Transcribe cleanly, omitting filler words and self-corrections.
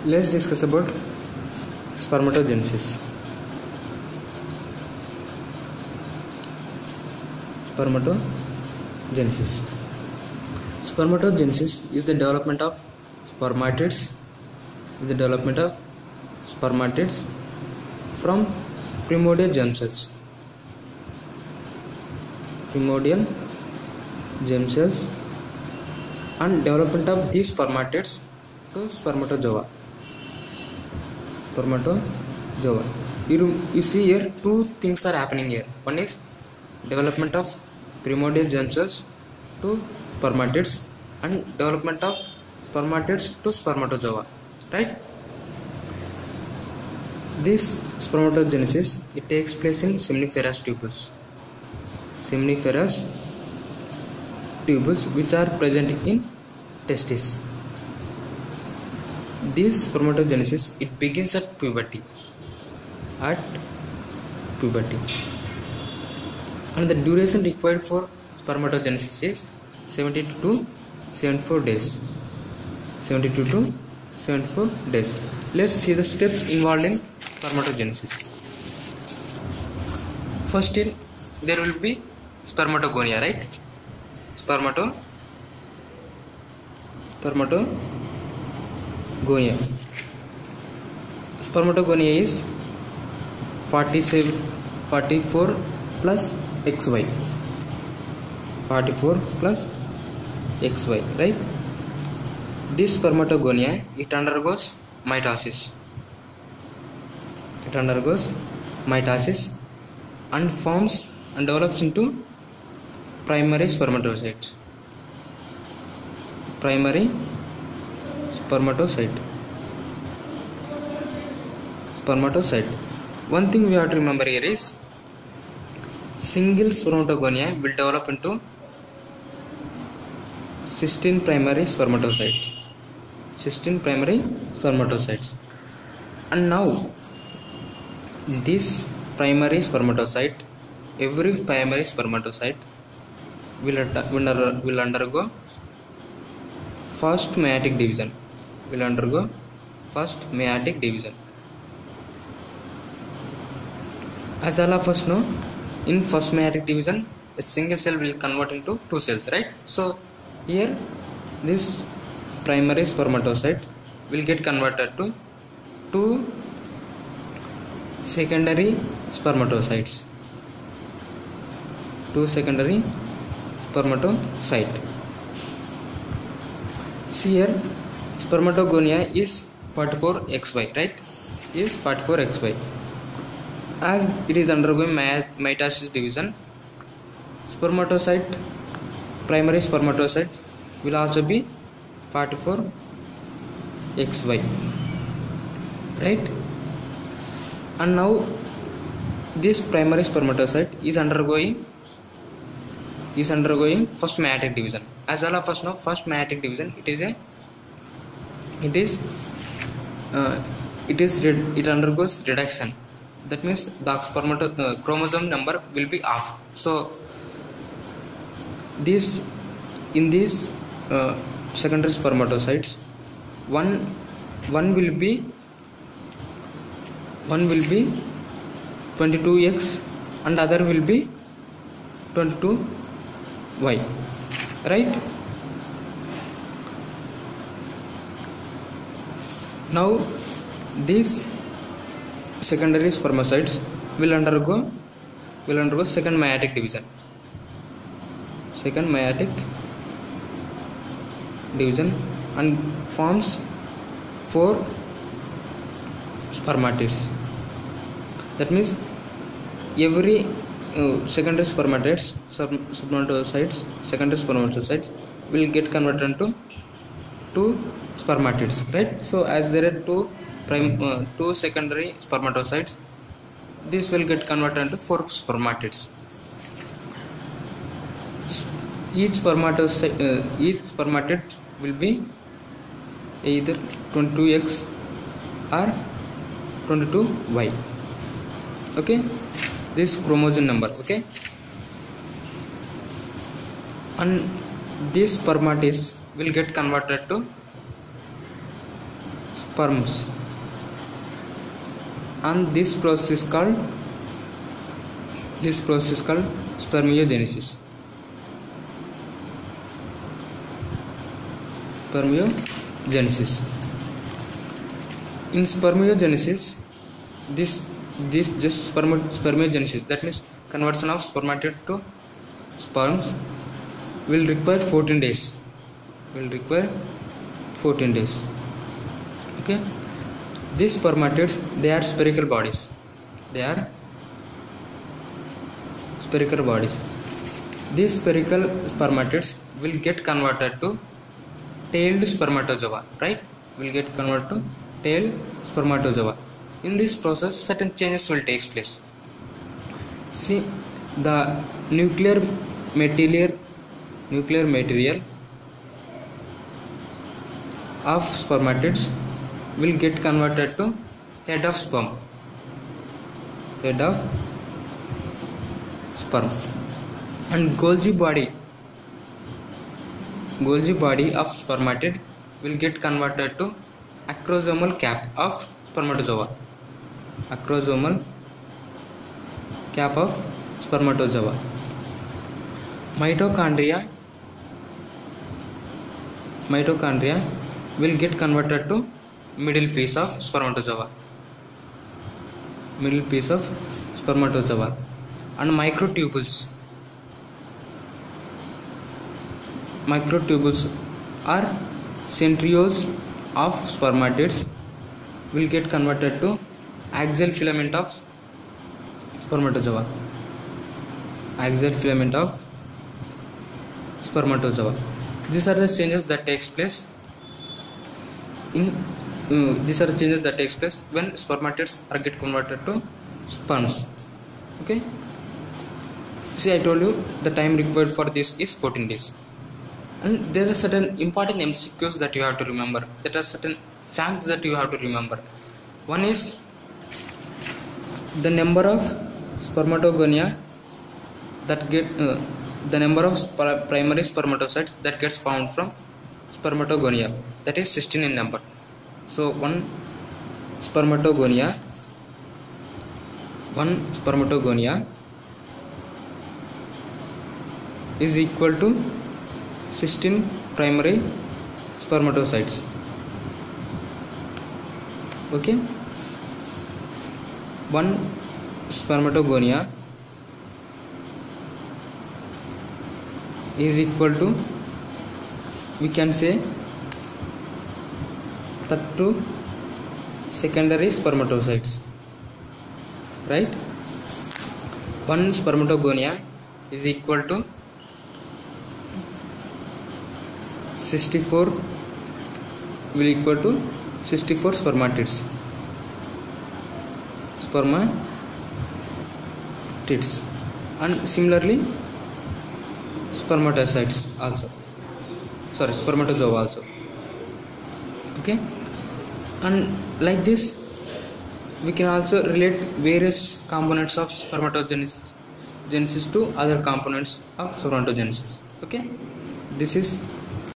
Let's discuss about spermatogenesis. Spermatogenesis. Spermatogenesis is the development of spermatids. From primordial germ cells. And development of these spermatids to spermatozoa. You see here two things are happening here. One is development of primordial germ cells to spermatids and development of spermatids to spermatozoa. Right? This spermatogenesis, it takes place in seminiferous tubules which are present in testes. This spermatogenesis, it begins at puberty. And the duration required for spermatogenesis is 72 to 74 days. Let's see the steps involved in spermatogenesis. First, there will be spermatogonia, right? Spermatogonia. Spermatogonia is 44 plus XY. 44 plus XY, right? This spermatogonia, it undergoes mitosis. And forms and develops into primary spermatocyte. One thing we have to remember here is single spermatogonia will develop into 16 primary spermatocytes. And now this primary spermatocyte, every primary spermatocyte will undergo first meiotic division. As all of us know, in first meiotic division, a single cell will convert into two cells, right? So here this primary spermatocyte will get converted to two secondary spermatocytes. See here, spermatogonia is 44XY, right? Is 44XY. As it is undergoing mitosis division, primary spermatocyte will also be 44XY, right? And now this primary spermatocyte is undergoing first meiotic division. As all of us know, first meiotic division, it undergoes reduction. That means the chromosome number will be off. So in these secondary spermatocytes, one will be 22X and other will be 22Y, right? Now these secondary spermatocytes will undergo second meiotic division. And forms 4 spermatids. That means every secondary spermatocytes will get converted into two spermatids, right? So as there are two secondary spermatocytes, this will get converted into 4 spermatids. Each spermatid will be either 22X or 22Y. Okay, this chromosome number. Okay, and these spermatids will get converted to sperms, and this process is called spermiogenesis. In spermiogenesis, this just spermiogenesis, that means conversion of spermatid to sperms, will require 14 days. Okay, these spermatids, they are spherical bodies. These spherical spermatids will get converted to tailed spermatozoa, right? In this process, certain changes will take place. See, the nuclear material of spermatids will get converted to head of sperm, and Golgi body of spermatid will get converted to acrosomal cap of spermatozoa. Mitochondria will get converted to middle piece of spermatozoa, and microtubules are centrioles of spermatids will get converted to axial filament of spermatozoa. These are the changes that takes place when spermatids are get converted to sperms. Okay, see, I told you the time required for this is 14 days. And there are certain important MCQs that you have to remember. There are certain facts that you have to remember. One is the number of spermatogonia that get the number of primary spermatocytes that gets found from spermatogonia, that is 16 in number. So one spermatogonia is equal to 16 primary spermatocytes. Okay, one spermatogonia is equal to, we can say, 32 secondary spermatocytes, right? One spermatogonia is equal to 64 spermatids, and similarly spermatozoa also. Okay, and like this we can also relate various components of spermatogenesis to other components of spermatogenesis. Okay, this is